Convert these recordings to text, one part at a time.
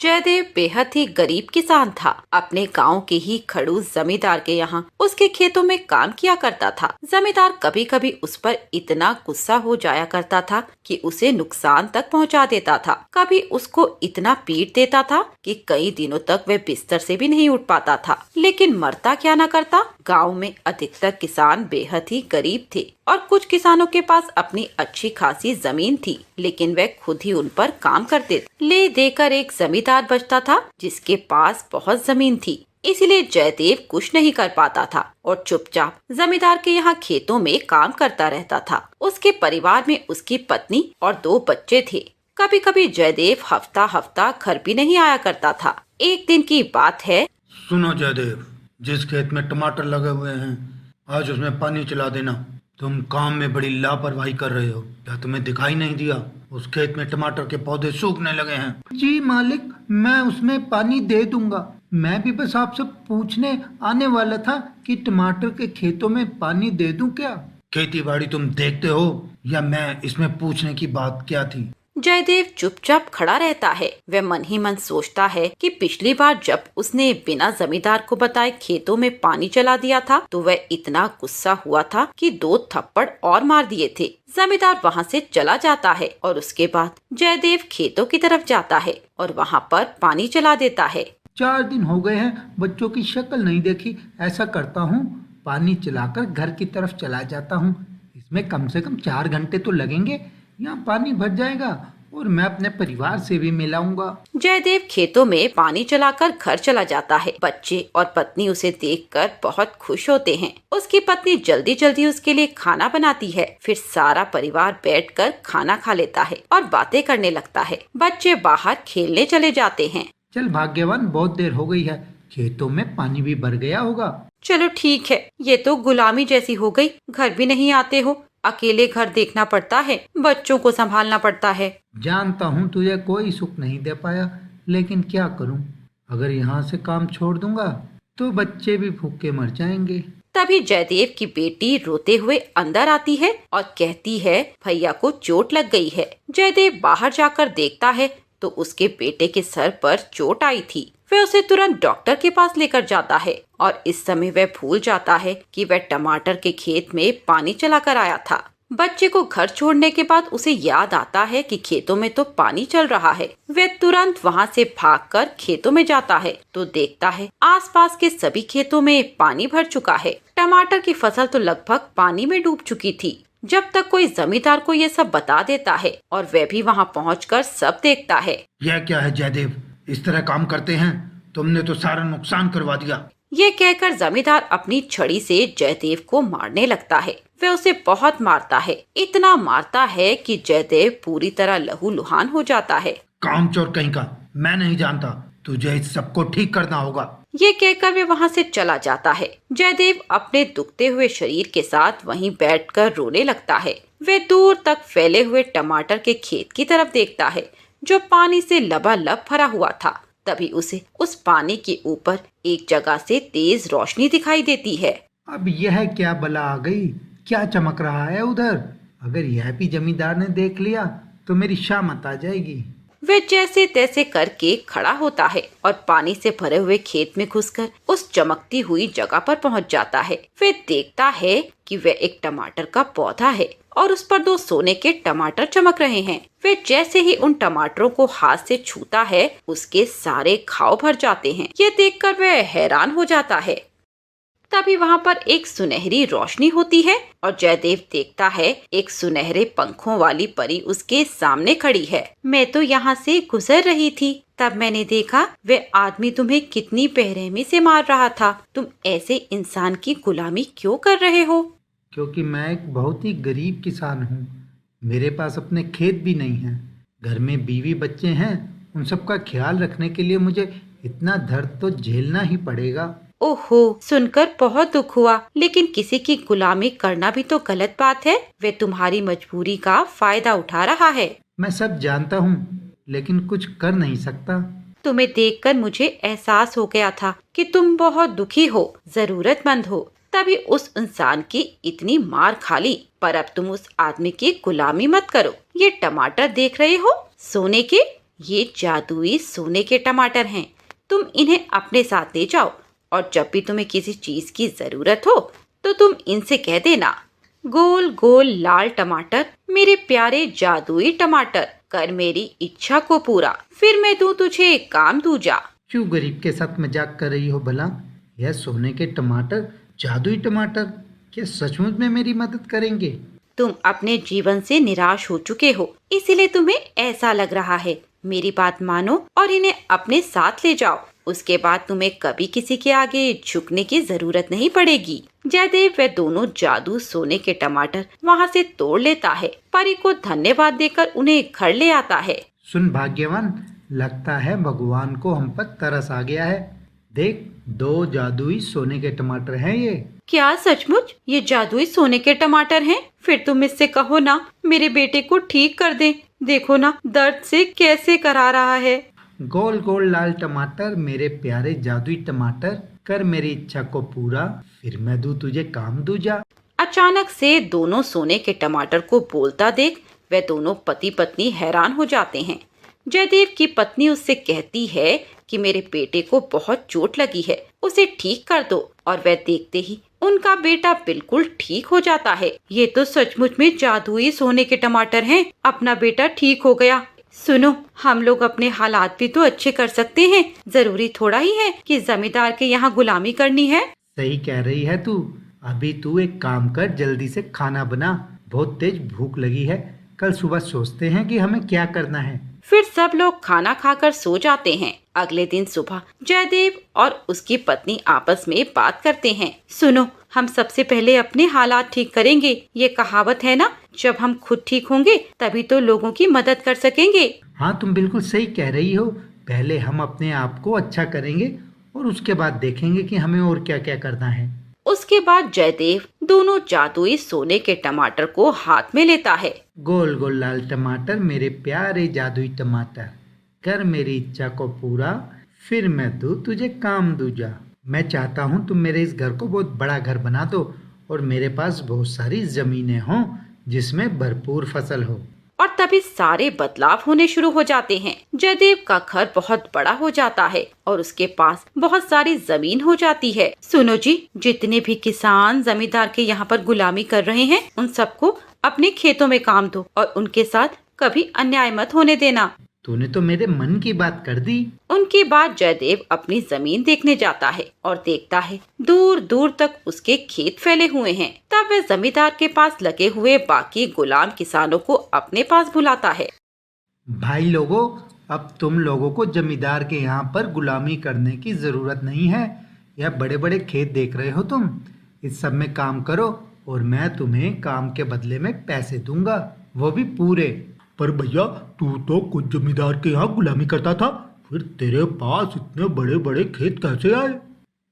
जयदेव बेहद ही गरीब किसान था। अपने गांव के ही खड़ूस जमींदार के यहाँ उसके खेतों में काम किया करता था। जमींदार कभी कभी उस पर इतना गुस्सा हो जाया करता था कि उसे नुकसान तक पहुंचा देता था। कभी उसको इतना पीट देता था कि कई दिनों तक वह बिस्तर से भी नहीं उठ पाता था। लेकिन मरता क्या न करता। गाँव में अधिकतर किसान बेहद ही गरीब थे और कुछ किसानों के पास अपनी अच्छी खासी जमीन थी, लेकिन वे खुद ही उन पर काम करते थे। ले देकर एक जमींदार बचता था जिसके पास बहुत जमीन थी, इसलिए जयदेव कुछ नहीं कर पाता था और चुपचाप जमींदार के यहाँ खेतों में काम करता रहता था। उसके परिवार में उसकी पत्नी और 2 बच्चे थे। कभी कभी जयदेव हफ्ता हफ्ता घर भी नहीं आया करता था। एक दिन की बात है। सुनो जयदेव, जिस खेत में टमाटर लगे हुए हैं आज उसमें पानी चला देना। तुम काम में बड़ी लापरवाही कर रहे हो। क्या तुम्हें दिखाई नहीं दिया उस खेत में टमाटर के पौधे सूखने लगे हैं? जी मालिक, मैं उसमें पानी दे दूंगा। मैं भी बस आपसे पूछने आने वाला था कि टमाटर के खेतों में पानी दे दूं क्या? खेती बाड़ी तुम देखते हो या मैं इसमें पूछने की बात क्या थी? जयदेव चुपचाप खड़ा रहता है। वह मन ही मन सोचता है कि पिछली बार जब उसने बिना जमींदार को बताए खेतों में पानी चला दिया था तो वह इतना गुस्सा हुआ था कि 2 थप्पड़ और मार दिए थे। जमींदार वहाँ से चला जाता है और उसके बाद जयदेव खेतों की तरफ जाता है और वहाँ पर पानी चला देता है। 4 दिन हो गए हैं, बच्चों की शक्ल नहीं देखी। ऐसा करता हूँ, पानी चलाकर घर की तरफ चला जाता हूँ। इसमें कम से कम 4 घंटे तो लगेंगे। यहाँ पानी भर जाएगा और मैं अपने परिवार से भी मिलाऊंगा। जयदेव खेतों में पानी चलाकर घर चला जाता है। बच्चे और पत्नी उसे देखकर बहुत खुश होते हैं। उसकी पत्नी जल्दी जल्दी उसके लिए खाना बनाती है। फिर सारा परिवार बैठकर खाना खा लेता है और बातें करने लगता है। बच्चे बाहर खेलने चले जाते हैं। चल भाग्यवान, बहुत देर हो गई है, खेतों में पानी भी भर गया होगा। चलो ठीक है, ये तो गुलामी जैसी हो गई। घर भी नहीं आते हो, अकेले घर देखना पड़ता है, बच्चों को संभालना पड़ता है। जानता हूँ तुझे कोई सुख नहीं दे पाया, लेकिन क्या करूँ? अगर यहाँ से काम छोड़ दूंगा तो बच्चे भी भूखे मर जाएंगे। तभी जयदेव की बेटी रोते हुए अंदर आती है और कहती है भैया को चोट लग गई है। जयदेव बाहर जाकर देखता है तो उसके बेटे के सर पर चोट आई थी। वह उसे तुरंत डॉक्टर के पास लेकर जाता है और इस समय वह भूल जाता है कि वह टमाटर के खेत में पानी चलाकर आया था। बच्चे को घर छोड़ने के बाद उसे याद आता है कि खेतों में तो पानी चल रहा है। वह तुरंत वहां से भागकर खेतों में जाता है तो देखता है आसपास के सभी खेतों में पानी भर चुका है। टमाटर की फसल तो लगभग पानी में डूब चुकी थी। जब तक कोई जमींदार को ये सब बता देता है और वह भी वहाँ पहुँचकर सब देखता है। यह क्या है जयदेव, इस तरह काम करते हैं? तुमने तो सारा नुकसान करवा दिया। ये कहकर जमींदार अपनी छड़ी से जयदेव को मारने लगता है। वह उसे बहुत मारता है, इतना मारता है कि जयदेव पूरी तरह लहूलुहान हो जाता है। कामचोर कहीं का, मैं नहीं जानता, तुझे इस सबको ठीक करना होगा। ये कहकर वे वहाँ से चला जाता है। जयदेव अपने दुखते हुए शरीर के साथ वहीं बैठकर रोने लगता है। वे दूर तक फैले हुए टमाटर के खेत की तरफ देखता है जो पानी से लबालब भरा हुआ था। तभी उसे उस पानी के ऊपर एक जगह से तेज रोशनी दिखाई देती है। अब यह क्या बला आ गई? क्या चमक रहा है उधर? अगर यह भी जमींदार ने देख लिया तो मेरी शामत आ जाएगी। वह जैसे तैसे करके खड़ा होता है और पानी से भरे हुए खेत में घुसकर उस चमकती हुई जगह पर पहुंच जाता है। वह देखता है कि वह एक टमाटर का पौधा है और उस पर 2 सोने के टमाटर चमक रहे हैं। वह जैसे ही उन टमाटरों को हाथ से छूता है उसके सारे घाव भर जाते हैं। ये देखकर वह हैरान हो जाता है। तभी वहाँ पर एक सुनहरी रोशनी होती है और जयदेव देखता है एक सुनहरे पंखों वाली परी उसके सामने खड़ी है। मैं तो यहाँ से गुजर रही थी, तब मैंने देखा वह आदमी तुम्हें कितनी बेरहमी से मार रहा था। तुम ऐसे इंसान की गुलामी क्यों कर रहे हो? क्योंकि मैं एक बहुत ही गरीब किसान हूँ। मेरे पास अपने खेत भी नहीं है। घर में बीवी बच्चे हैं, उन सब का ख्याल रखने के लिए मुझे इतना दर्द तो झेलना ही पड़ेगा। ओहो, सुनकर बहुत दुख हुआ, लेकिन किसी की गुलामी करना भी तो गलत बात है। वे तुम्हारी मजबूरी का फायदा उठा रहा है। मैं सब जानता हूँ, लेकिन कुछ कर नहीं सकता। तुम्हें देखकर मुझे एहसास हो गया था कि तुम बहुत दुखी हो, जरूरतमंद हो, तभी उस इंसान की इतनी मार खा ली। पर अब तुम उस आदमी की गुलामी मत करो। ये टमाटर देख रहे हो, सोने के, ये जादुई सोने के टमाटर हैं। तुम इन्हें अपने साथ ले जाओ और जब भी तुम्हें किसी चीज की जरूरत हो तो तुम इनसे कह देना, गोल गोल लाल टमाटर, मेरे प्यारे जादुई टमाटर, कर मेरी इच्छा को पूरा, फिर मैं दूं तुझे काम दूजा। क्यों गरीब के साथ मजाक कर रही हो भला? यह सोने के टमाटर, जादुई टमाटर, क्या सचमुच में मेरी मदद करेंगे? तुम अपने जीवन से निराश हो चुके हो, इसीलिए तुम्हें ऐसा लग रहा है। मेरी बात मानो और इन्हें अपने साथ ले जाओ। उसके बाद तुम्हें कभी किसी के आगे झुकने की जरूरत नहीं पड़ेगी। जयदेव वे दोनों जादू सोने के टमाटर वहाँ से तोड़ लेता है। परी को धन्यवाद देकर उन्हें घर ले आता है। सुन भाग्यवान, लगता है भगवान को हम पर तरस आ गया है। देख, 2 जादुई सोने के टमाटर हैं ये। क्या सचमुच ये जादुई सोने के टमाटर हैं? फिर तुम इससे कहो ना मेरे बेटे को ठीक कर दे। देखो ना दर्द से कैसे करा रहा है। गोल गोल लाल टमाटर, मेरे प्यारे जादुई टमाटर, कर मेरी इच्छा को पूरा, फिर मैं दूं तुझे काम दूजा। अचानक से दोनों सोने के टमाटर को बोलता देख वे दोनों पति पत्नी हैरान हो जाते हैं। जयदेव की पत्नी उससे कहती है कि मेरे बेटे को बहुत चोट लगी है, उसे ठीक कर दो। और वह देखते ही उनका बेटा बिल्कुल ठीक हो जाता है। ये तो सचमुच में जादुई सोने के टमाटर हैं। अपना बेटा ठीक हो गया। सुनो, हम लोग अपने हालात भी तो अच्छे कर सकते हैं। जरूरी थोड़ा ही है कि जमींदार के यहाँ गुलामी करनी है। सही कह रही है तू। अभी तू एक काम कर, जल्दी से खाना बना, बहुत तेज भूख लगी है। कल सुबह सोचते हैं कि हमें क्या करना है। फिर सब लोग खाना खाकर सो जाते हैं। अगले दिन सुबह जयदेव और उसकी पत्नी आपस में बात करते हैं। सुनो, हम सबसे पहले अपने हालात ठीक करेंगे। ये कहावत है ना, जब हम खुद ठीक होंगे तभी तो लोगों की मदद कर सकेंगे। हाँ, तुम बिल्कुल सही कह रही हो। पहले हम अपने आप को अच्छा करेंगे और उसके बाद देखेंगे कि हमें और क्या क्या करना है। उसके बाद जयदेव दोनों जादुई सोने के टमाटर को हाथ में लेता है। गोल गोल लाल टमाटर, मेरे प्यारे जादुई टमाटर, कर मेरी इच्छा को पूरा, फिर मैं दूं तुझे काम दूजा। मैं चाहता हूँ तुम मेरे इस घर को बहुत बड़ा घर बना दो और मेरे पास बहुत सारी जमीनें हों जिसमें भरपूर फसल हो। और तभी सारे बदलाव होने शुरू हो जाते हैं। जयदेव का घर बहुत बड़ा हो जाता है और उसके पास बहुत सारी जमीन हो जाती है। सुनो जी, जितने भी किसान जमींदार के यहाँ पर गुलामी कर रहे हैं उन सबको अपने खेतों में काम दो और उनके साथ कभी अन्याय मत होने देना। तूने तो मेरे मन की बात कर दी। उनके बाद जयदेव अपनी जमीन देखने जाता है और देखता है दूर दूर तक उसके खेत फैले हुए हैं। तब वह जमींदार के पास लगे हुए बाकी गुलाम किसानों को अपने पास बुलाता है। भाई लोगों, अब तुम लोगों को जमींदार के यहाँ पर गुलामी करने की जरूरत नहीं है। यह बड़े बड़े खेत देख रहे हो तुम, इस सब में काम करो और मैं तुम्हें काम के बदले में पैसे दूंगा, वो भी पूरे। पर भैया, तू तो कुछ जमींदार के यहाँ गुलामी करता था, फिर तेरे पास इतने बड़े बड़े खेत कैसे आए?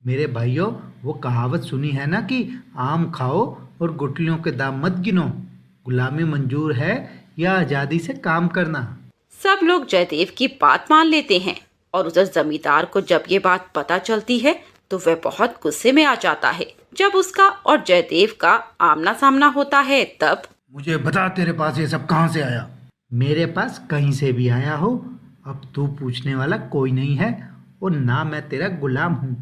मेरे भाइयों, वो कहावत सुनी है ना कि आम खाओ और गुठलियों के दाम मत गिनो। गुलामी मंजूर है या आजादी से काम करना? सब लोग जयदेव की बात मान लेते हैं और उधर जमींदार को जब ये बात पता चलती है तो वह बहुत गुस्से में आ जाता है। जब उसका और जयदेव का आमना सामना होता है तब, मुझे बता, तेरे पास ये सब कहाँ से आया? मेरे पास कहीं से भी आया हो, अब तू पूछने वाला कोई नहीं है और ना मैं तेरा गुलाम हूँ।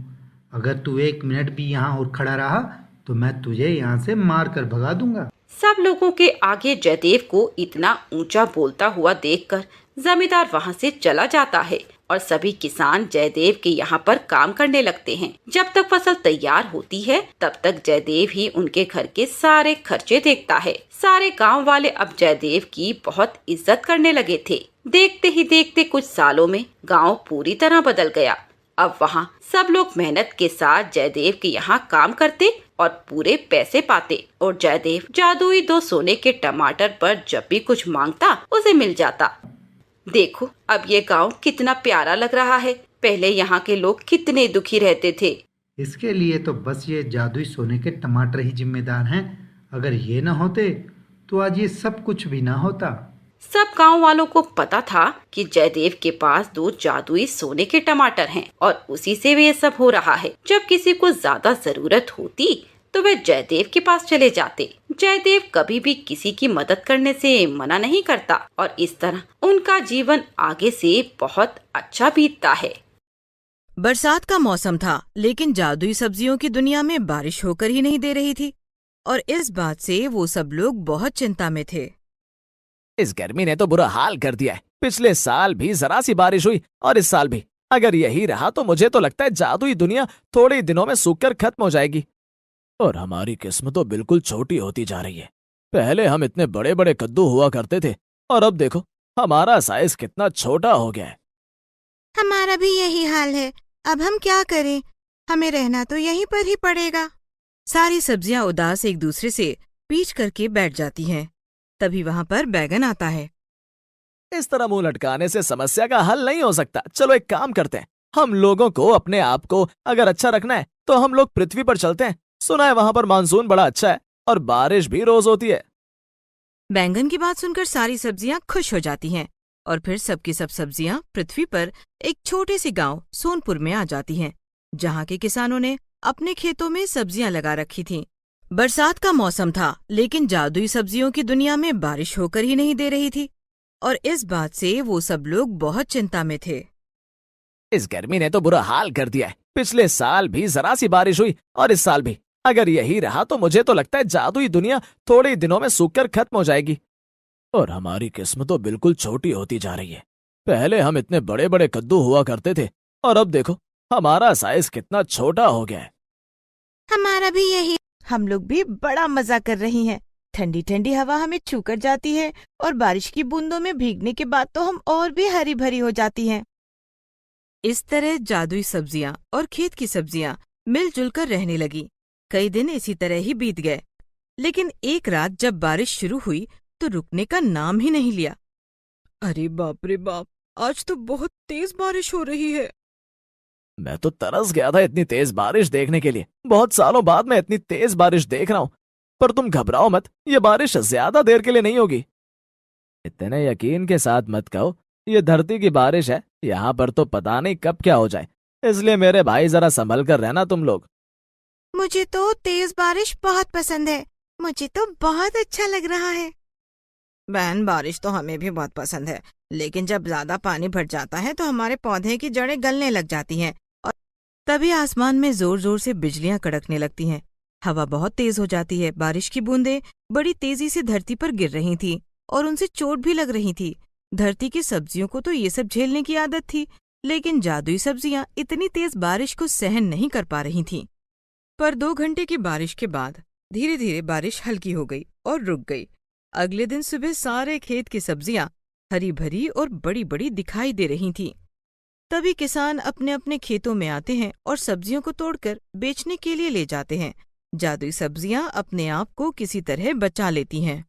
अगर तू 1 मिनट भी यहाँ और खड़ा रहा तो मैं तुझे यहाँ से मार कर भगा दूंगा। सब लोगों के आगे जयदेव को इतना ऊंचा बोलता हुआ देखकर जमींदार वहाँ से चला जाता है और सभी किसान जयदेव के यहाँ पर काम करने लगते हैं। जब तक फसल तैयार होती है तब तक जयदेव ही उनके घर के सारे खर्चे देखता है। सारे गांव वाले अब जयदेव की बहुत इज्जत करने लगे थे। देखते ही देखते कुछ सालों में गांव पूरी तरह बदल गया। अब वहाँ सब लोग मेहनत के साथ जयदेव के यहाँ काम करते और पूरे पैसे पाते और जयदेव जादुई 2 सोने के टमाटर पर जब भी कुछ मांगता उसे मिल जाता। देखो, अब ये गांव कितना प्यारा लग रहा है। पहले यहाँ के लोग कितने दुखी रहते थे। इसके लिए तो बस ये जादुई सोने के टमाटर ही जिम्मेदार हैं। अगर ये न होते तो आज ये सब कुछ भी ना होता। सब गांव वालों को पता था कि जयदेव के पास 2 जादुई सोने के टमाटर हैं और उसी से ये सब हो रहा है। जब किसी को ज्यादा जरूरत होती तो वे जयदेव के पास चले जाते। जयदेव कभी भी किसी की मदद करने से मना नहीं करता और इस तरह उनका जीवन आगे से बहुत अच्छा बीतता है। बरसात का मौसम था, लेकिन जादुई सब्जियों की दुनिया में बारिश होकर ही नहीं दे रही थी और इस बात से वो सब लोग बहुत चिंता में थे। इस गर्मी ने तो बुरा हाल कर दिया है। पिछले साल भी जरा सी बारिश हुई और इस साल भी। अगर यही रहा तो मुझे तो लगता है जादुई दुनिया थोड़े ही दिनों में सूखकर खत्म हो जाएगी। और हमारी किस्मत तो बिल्कुल छोटी होती जा रही है। पहले हम इतने बड़े बड़े कद्दू हुआ करते थे और अब देखो हमारा साइज कितना छोटा हो गया है। हमारा भी यही हाल है। अब हम क्या करें? हमें रहना तो यहीं पर ही पड़ेगा। सारी सब्जियां उदास एक दूसरे से पीछ करके बैठ जाती हैं। तभी वहां पर बैगन आता है। इस तरह मुंह लटकाने से समस्या का हल नहीं हो सकता। चलो एक काम करते हैं, हम लोगों को अपने आप को अगर अच्छा रखना है तो हम लोग पृथ्वी पर चलते हैं। सुना है वहां पर मानसून बड़ा अच्छा है और बारिश भी रोज होती है। बैंगन की बात सुनकर सारी सब्जियां खुश हो जाती हैं और फिर सबकी सब सब्जियां पृथ्वी पर एक छोटे से गांव सोनपुर में आ जाती हैं, जहां के किसानों ने अपने खेतों में सब्जियां लगा रखी थीं। बरसात का मौसम था, लेकिन जादुई सब्जियों की दुनिया में बारिश होकर ही नहीं दे रही थी और इस बात से वो सब लोग बहुत चिंता में थे। इस गर्मी ने तो बुरा हाल कर दिया है। पिछले साल भी जरा सी बारिश हुई और इस साल भी। अगर यही रहा तो मुझे तो लगता है जादुई दुनिया थोड़े ही दिनों में सूखकर खत्म हो जाएगी। और हमारी किस्मत तो बिल्कुल छोटी होती जा रही है। पहले हम इतने बड़े बड़े कद्दू हुआ करते थे और अब देखो हमारा साइज कितना छोटा हो गया है। हमारा भी यही। हम लोग भी बड़ा मजा कर रही हैं। ठंडी ठंडी हवा हमें छू कर जाती है और बारिश की बूंदों में भीगने के बाद तो हम और भी हरी भरी हो जाती हैं। इस तरह जादुई सब्जियां और खेत की सब्जियां मिलजुल कर रहने लगी। कई दिन इसी तरह ही बीत गए, लेकिन एक रात जब बारिश शुरू हुई तो रुकने का नाम ही नहीं लिया। अरे बाप रे बाप, आज तो बहुत तेज बारिश हो रही है। मैं तो तरस गया था इतनी तेज बारिश देखने के लिए। बहुत सालों बाद मैं इतनी तेज बारिश देख रहा हूँ। पर तुम घबराओ मत, ये बारिश ज्यादा देर के लिए नहीं होगी। इतने यकीन के साथ मत कहो, ये धरती की बारिश है। यहाँ पर तो पता नहीं कब क्या हो जाए, इसलिए मेरे भाई जरा संभल कर रहना तुम लोग। मुझे तो तेज बारिश बहुत पसंद है। मुझे तो बहुत अच्छा लग रहा है। बहन, बारिश तो हमें भी बहुत पसंद है, लेकिन जब ज्यादा पानी भर जाता है तो हमारे पौधे की जड़ें गलने लग जाती हैं और तभी आसमान में जोर जोर से बिजलियां कड़कने लगती हैं। हवा बहुत तेज हो जाती है। बारिश की बूंदें बड़ी तेजी से धरती पर गिर रही थीं और उनसे चोट भी लग रही थी। धरती की सब्जियों को तो ये सब झेलने की आदत थी, लेकिन जादुई सब्जियां इतनी तेज बारिश को सहन नहीं कर पा रही थीं। पर 2 घंटे की बारिश के बाद धीरे धीरे बारिश हल्की हो गई और रुक गई। अगले दिन सुबह सारे खेत की सब्जियां हरी भरी और बड़ी बड़ी दिखाई दे रही थीं। तभी किसान अपने अपने खेतों में आते हैं और सब्जियों को तोड़कर बेचने के लिए ले जाते हैं। जादुई सब्जियां अपने आप को किसी तरह बचा लेती हैं।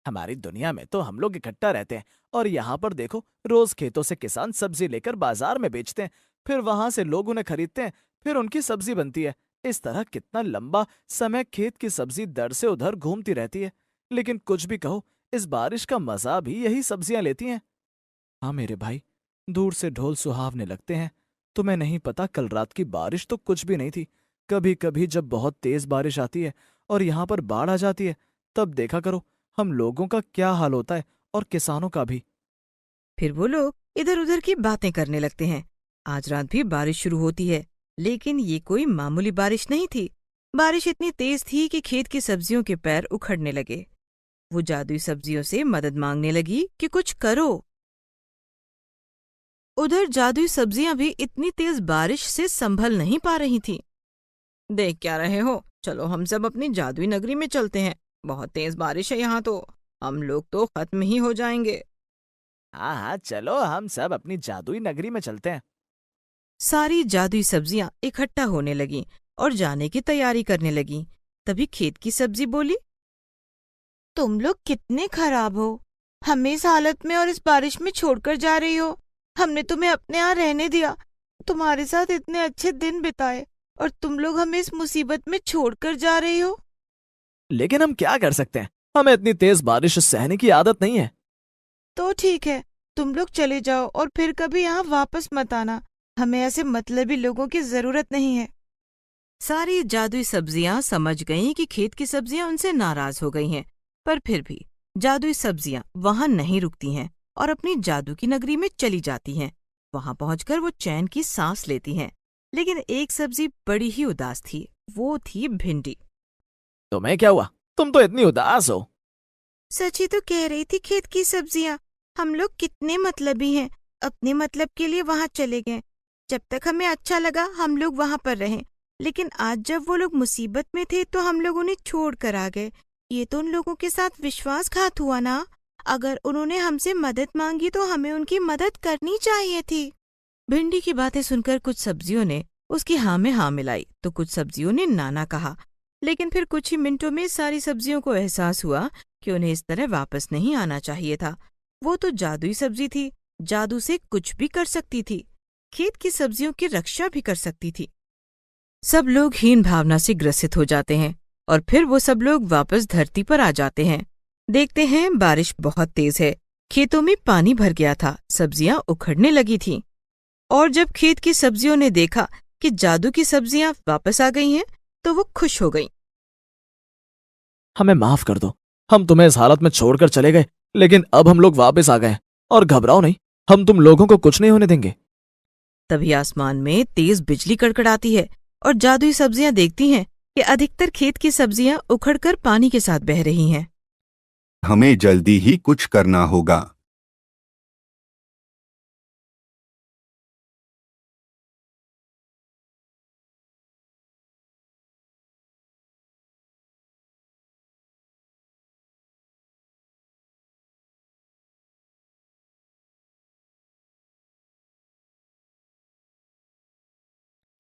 हमारी दुनिया में तो हम लोग इकट्ठा रहते हैं और यहाँ पर देखो रोज खेतों से किसान सब्जी लेकर बाजार में बेचते हैं, फिर वहां से लोग उन्हें खरीदते हैं, फिर उनकी सब्जी बनती है। इस तरह कितना लंबा समय खेत की सब्जी दर से उधर घूमती रहती है। लेकिन कुछ भी कहो, इस बारिश का मजा भी यही सब्जियां लेती हैं। हाँ मेरे भाई, दूर से ढोल सुहावने लगते हैं। तुम्हें नहीं पता, कल रात की बारिश तो कुछ भी नहीं थी। कभी कभी जब बहुत तेज बारिश आती है और यहाँ पर बाढ़ आ जाती है, तब देखा करो हम लोगों का क्या हाल होता है और किसानों का भी। फिर वो लोग इधर उधर की बातें करने लगते हैं। आज रात भी बारिश शुरू होती है, लेकिन ये कोई मामूली बारिश नहीं थी। बारिश इतनी तेज थी कि खेत की सब्जियों के पैर उखड़ने लगे। वो जादुई सब्जियों से मदद मांगने लगी कि कुछ करो। उधर जादुई सब्जियां भी इतनी तेज बारिश से संभल नहीं पा रही थीं। देख क्या रहे हो, चलो हम सब अपनी जादुई नगरी में चलते हैं। बहुत तेज बारिश है यहाँ तो, हम लोग तो खत्म ही हो जाएंगे। हाँ हाँ चलो, हम सब अपनी जादुई नगरी में चलते हैं। सारी जादुई सब्जियां इकट्ठा होने लगीं और जाने की तैयारी करने लगीं। तभी खेत की सब्जी बोली, तुम लोग कितने खराब हो। हमें इस हालत में और इस बारिश में छोड़कर जा रही हो। हमने तुम्हें अपने यहाँ रहने दिया, तुम्हारे साथ इतने अच्छे दिन बिताए, और तुम लोग हमें इस मुसीबत में छोड़कर जा रही हो। लेकिन हम क्या कर सकते हैं, हमें इतनी तेज बारिश सहने की आदत नहीं है। तो ठीक है, तुम लोग चले जाओ और फिर कभी यहाँ वापस मत आना। हमें ऐसे मतलबी लोगों की जरूरत नहीं है। सारी जादुई सब्जियां समझ गईं कि खेत की सब्जियां उनसे नाराज हो गई हैं, पर फिर भी जादुई सब्जियां वहां नहीं रुकती हैं और अपनी जादू की नगरी में चली जाती हैं। वहां पहुंचकर वो चैन की सांस लेती हैं, लेकिन एक सब्जी बड़ी ही उदास थी। वो थी भिंडी। तुम्हें क्या हुआ? तुम तो इतनी उदास हो। सची तो कह रही थी खेत की सब्जियां, हम लोग कितने मतलबी हैं, अपने मतलब के लिए वहां चले गए। जब तक हमें अच्छा लगा हम लोग वहां पर रहे, लेकिन आज जब वो लोग मुसीबत में थे तो हम लोग उन्हें छोड़ कर आ गए। ये तो उन लोगों के साथ विश्वासघात हुआ ना। अगर उन्होंने हमसे मदद मांगी तो हमें उनकी मदद करनी चाहिए थी। भिंडी की बातें सुनकर कुछ सब्जियों ने उसकी हाँ में हाँ मिलाई तो कुछ सब्जियों ने नाना कहा, लेकिन फिर कुछ ही मिनटों में सारी सब्जियों को एहसास हुआ कि उन्हें इस तरह वापस नहीं आना चाहिए था। वो तो जादुई सब्जी थी, जादू से कुछ भी कर सकती थी, खेत की सब्जियों की रक्षा भी कर सकती थी। सब लोग हीन भावना से ग्रसित हो जाते हैं और फिर वो सब लोग वापस धरती पर आ जाते हैं। देखते हैं बारिश बहुत तेज है, खेतों में पानी भर गया था, सब्जियां उखड़ने लगी थीं। और जब खेत की सब्जियों ने देखा कि जादू की सब्जियां वापस आ गई हैं, तो वो खुश हो गईं। हमें माफ कर दो, हम तुम्हें इस हालत में छोड़कर चले गए, लेकिन अब हम लोग वापस आ गए और घबराओ नहीं, हम तुम लोगों को कुछ नहीं होने देंगे। तभी आसमान में तेज बिजली कड़कड़ाती है और जादुई सब्जियां देखती हैं कि अधिकतर खेत की सब्जियां उखड़कर पानी के साथ बह रही हैं। हमें जल्दी ही कुछ करना होगा।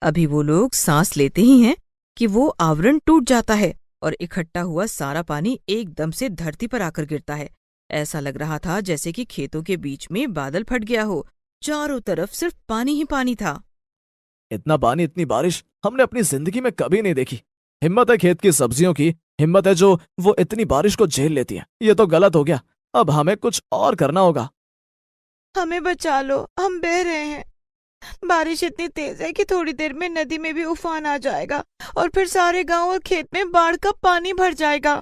अभी वो लोग सांस लेते ही हैं कि वो आवरण टूट जाता है और इकट्ठा हुआ सारा पानी एकदम से धरती पर आकर गिरता है। ऐसा लग रहा था जैसे कि खेतों के बीच में बादल फट गया हो, चारों तरफ सिर्फ पानी ही पानी था। इतना पानी, इतनी बारिश हमने अपनी जिंदगी में कभी नहीं देखी। हिम्मत है खेत की सब्जियों की, हिम्मत है जो वो इतनी बारिश को झेल लेती है। ये तो गलत हो गया, अब हमें कुछ और करना होगा। हमें बचा लो, हम बह रहे हैं। बारिश इतनी तेज है कि थोड़ी देर में नदी में भी उफान आ जाएगा और फिर सारे गांव और खेत में बाढ़ का पानी भर जाएगा।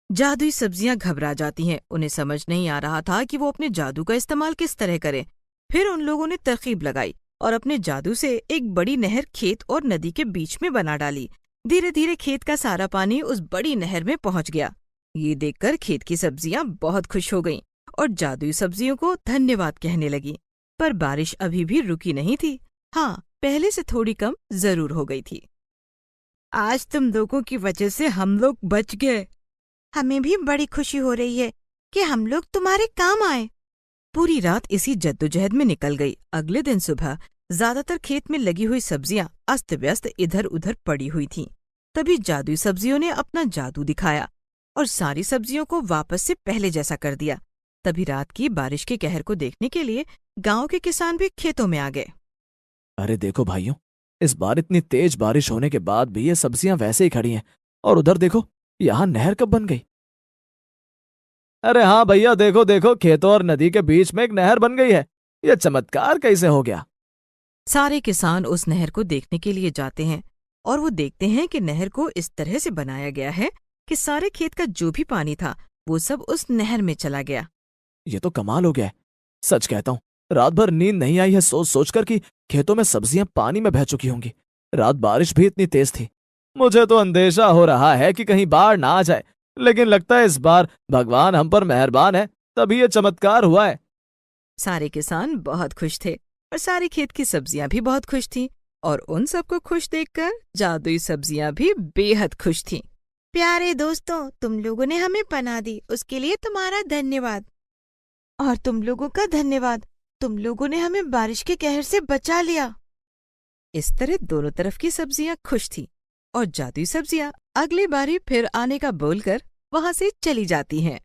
जादुई सब्जियां घबरा जाती हैं, उन्हें समझ नहीं आ रहा था कि वो अपने जादू का इस्तेमाल किस तरह करें। फिर उन लोगों ने तरकीब लगाई और अपने जादू से एक बड़ी नहर खेत और नदी के बीच में बना डाली। धीरे धीरे खेत का सारा पानी उस बड़ी नहर में पहुंच गया। ये देखकर खेत की सब्जियां बहुत खुश हो गईं और जादुई सब्जियों को धन्यवाद कहने लगी। पर बारिश अभी भी रुकी नहीं थी। हाँ, पहले से थोड़ी कम जरूर हो गई थी। आज तुम लोगों की वजह से हम लोग बच गए। हमें भी बड़ी खुशी हो रही है कि हम लोग तुम्हारे काम आए। पूरी रात इसी जद्दोजहद में निकल गई। अगले दिन सुबह ज्यादातर खेत में लगी हुई सब्जियां अस्त व्यस्त इधर उधर पड़ी हुई थीं। तभी जादुई सब्जियों ने अपना जादू दिखाया और सारी सब्जियों को वापस से पहले जैसा कर दिया। तभी रात की बारिश के कहर को देखने के लिए गांव के किसान भी खेतों में आ गए। अरे देखो भाइयों, इस बार इतनी तेज बारिश होने के बाद भी ये सब्जियां वैसे ही खड़ी हैं। और उधर देखो, यहाँ नहर कब बन गई? अरे हाँ भैया, देखो देखो, खेतों और नदी के बीच में एक नहर बन गई है। यह चमत्कार कैसे हो गया? सारे किसान उस नहर को देखने के लिए जाते हैं और वो देखते हैं कि नहर को इस तरह से बनाया गया है कि सारे खेत का जो भी पानी था वो सब उस नहर में चला गया। ये तो कमाल हो गया है। सच कहता हूँ, रात भर नींद नहीं आई है सोच सोचकर कि खेतों में सब्जियां पानी में बह चुकी होंगी। रात बारिश भी इतनी तेज थी। मुझे तो अंदेशा हो रहा है कि कहीं बाढ़ ना आ जाए, लेकिन लगता है इस बार भगवान हम पर मेहरबान है, तभी ये चमत्कार हुआ है। सारे किसान बहुत खुश थे और सारी खेत की सब्जियां भी बहुत खुश थीं और उन सबको खुश देखकर जादुई सब्जियां भी बेहद खुश थीं। प्यारे दोस्तों, तुम लोगों ने हमें पनाह दी, उसके लिए तुम्हारा धन्यवाद। और तुम लोगों का धन्यवाद, तुम लोगों ने हमें बारिश के कहर से बचा लिया। इस तरह दोनों तरफ की सब्जियां खुश थीं और जादुई सब्जियां अगली बारी फिर आने का बोलकर वहां से चली जाती हैं।